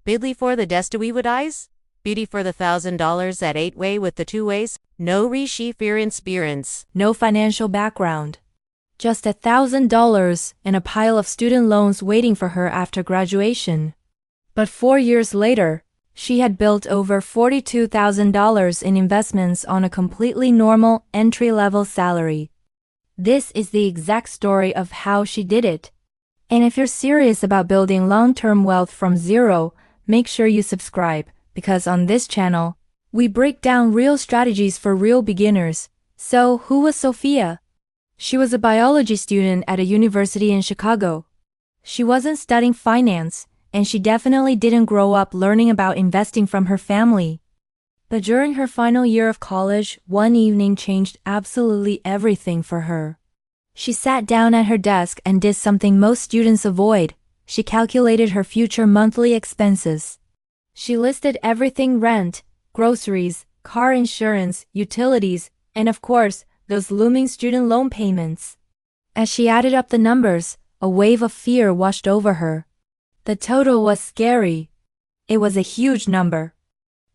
Bidly for the Destawiwadize? Beauty for the $1,000 at 8-way with the 2 ways? No rishi fear experience. No financial background. Just $1,000 and a pile of student loans waiting for her after graduation. But 4 years later, she had built over $42,000 in investments on a completely normal entry-level salary. This is the exact story of how she did it. And if you're serious about building long-term wealth from zero, make sure you subscribe, because on this channel, we break down real strategies for real beginners. So, who was Sophia? She was a biology student at a university in Chicago. She wasn't studying finance, and she definitely didn't grow up learning about investing from her family. But during her final year of college, one evening changed absolutely everything for her. She sat down at her desk and did something most students avoid. She calculated her future monthly expenses. She listed everything: rent, groceries, car insurance, utilities, and of course, those looming student loan payments. As she added up the numbers, a wave of fear washed over her. The total was scary. It was a huge number.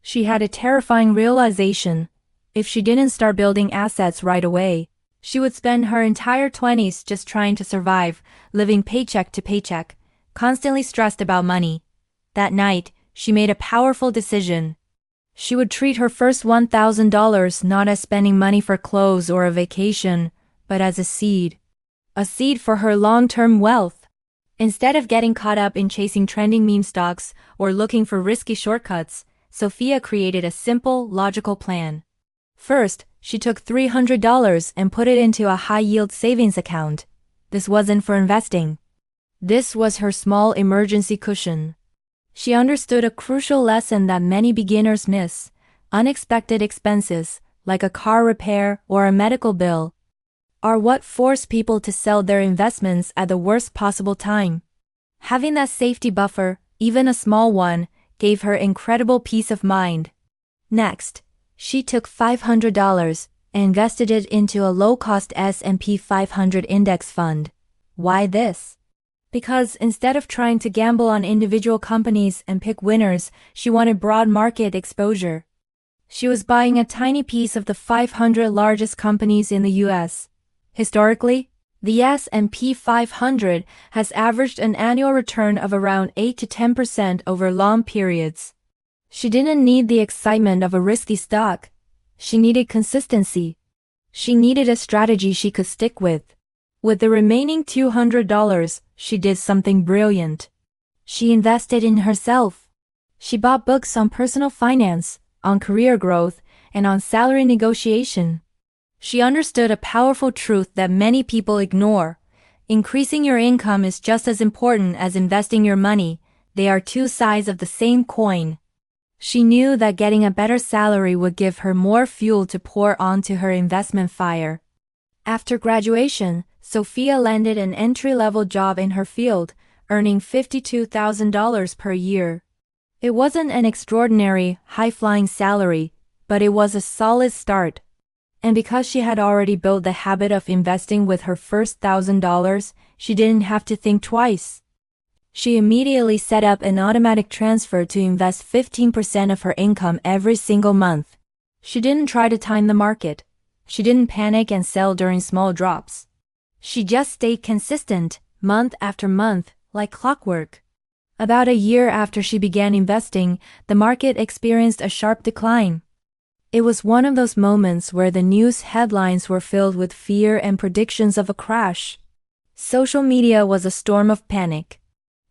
She had a terrifying realization. If she didn't start building assets right away, she would spend her entire 20s just trying to survive, living paycheck to paycheck, constantly stressed about money. That night, she made a powerful decision. She would treat her first $1,000 not as spending money for clothes or a vacation, but as a seed. A seed for her long-term wealth. Instead of getting caught up in chasing trending meme stocks or looking for risky shortcuts, Sophia created a simple, logical plan. First, she took $300 and put it into a high-yield savings account. This wasn't for investing. This was her small emergency cushion. She understood a crucial lesson that many beginners miss: unexpected expenses, like a car repair or a medical bill, are what force people to sell their investments at the worst possible time. Having that safety buffer, even a small one, gave her incredible peace of mind. Next, she took $500 and invested it into a low-cost S&P 500 index fund. Why this? Because instead of trying to gamble on individual companies and pick winners, she wanted broad market exposure. She was buying a tiny piece of the 500 largest companies in the US. Historically, the S&P 500 has averaged an annual return of around 8 to 10% over long periods. She didn't need the excitement of a risky stock. She needed consistency. She needed a strategy she could stick with. With the remaining $200, she did something brilliant. She invested in herself. She bought books on personal finance, on career growth, and on salary negotiation. She understood a powerful truth that many people ignore. Increasing your income is just as important as investing your money. They are two sides of the same coin. She knew that getting a better salary would give her more fuel to pour onto her investment fire. After graduation, Sophia landed an entry-level job in her field, earning $52,000 per year. It wasn't an extraordinary, high-flying salary, but it was a solid start. And because she had already built the habit of investing with her first $1,000, she didn't have to think twice. She immediately set up an automatic transfer to invest 15% of her income every single month. She didn't try to time the market. She didn't panic and sell during small drops. She just stayed consistent, month after month, like clockwork. About a year after she began investing, the market experienced a sharp decline. It was one of those moments where the news headlines were filled with fear and predictions of a crash. Social media was a storm of panic.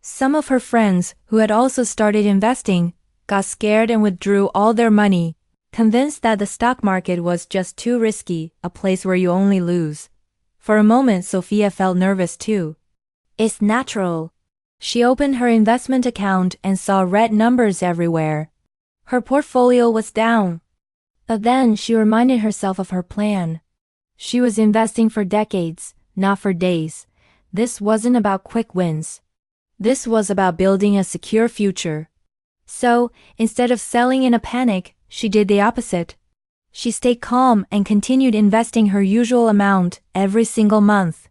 Some of her friends, who had also started investing, got scared and withdrew all their money, convinced that the stock market was just too risky, a place where you only lose. For a moment, Sophia felt nervous too. It's natural. She opened her investment account and saw red numbers everywhere. Her portfolio was down. But then she reminded herself of her plan. She was investing for decades, not for days. This wasn't about quick wins. This was about building a secure future. So, instead of selling in a panic, she did the opposite. She stayed calm and continued investing her usual amount every single month.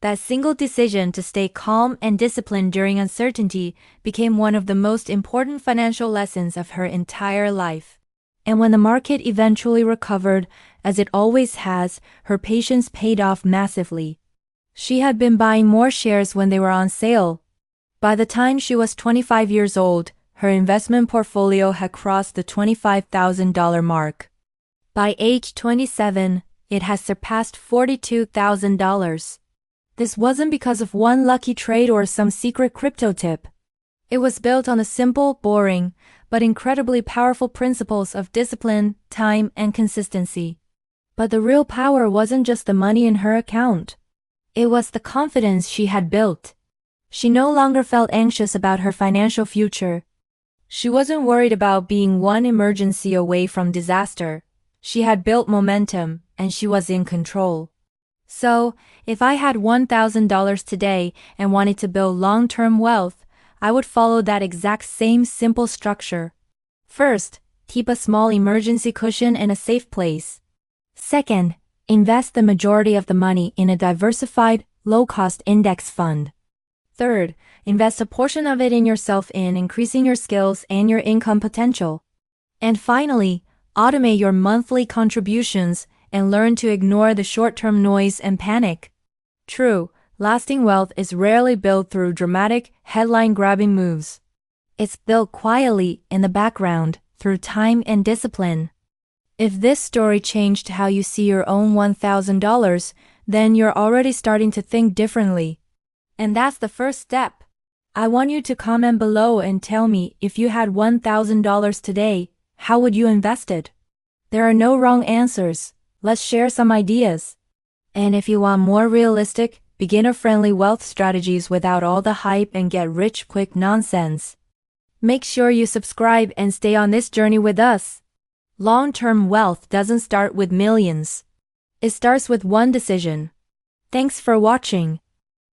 That single decision to stay calm and disciplined during uncertainty became one of the most important financial lessons of her entire life. And when the market eventually recovered, as it always has, her patience paid off massively. She had been buying more shares when they were on sale. By the time she was 25 years old, her investment portfolio had crossed the $25,000 mark. By age 27, it has surpassed $42,000. This wasn't because of one lucky trade or some secret crypto tip. It was built on the simple, boring, but incredibly powerful principles of discipline, time, and consistency. But the real power wasn't just the money in her account. It was the confidence she had built. She no longer felt anxious about her financial future. She wasn't worried about being one emergency away from disaster. She had built momentum, and she was in control. So, if I had $1,000 today and wanted to build long-term wealth, I would follow that exact same simple structure. First, keep a small emergency cushion in a safe place. Second, invest the majority of the money in a diversified, low-cost index fund. Third, invest a portion of it in yourself in increasing your skills and your income potential. And finally, automate your monthly contributions and learn to ignore the short-term noise and panic. True, lasting wealth is rarely built through dramatic, headline-grabbing moves. It's built quietly in the background, through time and discipline. If this story changed how you see your own $1,000, then you're already starting to think differently. And that's the first step. I want you to comment below and tell me, if you had $1,000 today, how would you invest it? There are no wrong answers. Let's share some ideas. And if you want more realistic, beginner-friendly wealth strategies without all the hype and get-rich-quick nonsense, make sure you subscribe and stay on this journey with us. Long-term wealth doesn't start with millions. It starts with one decision. Thanks for watching.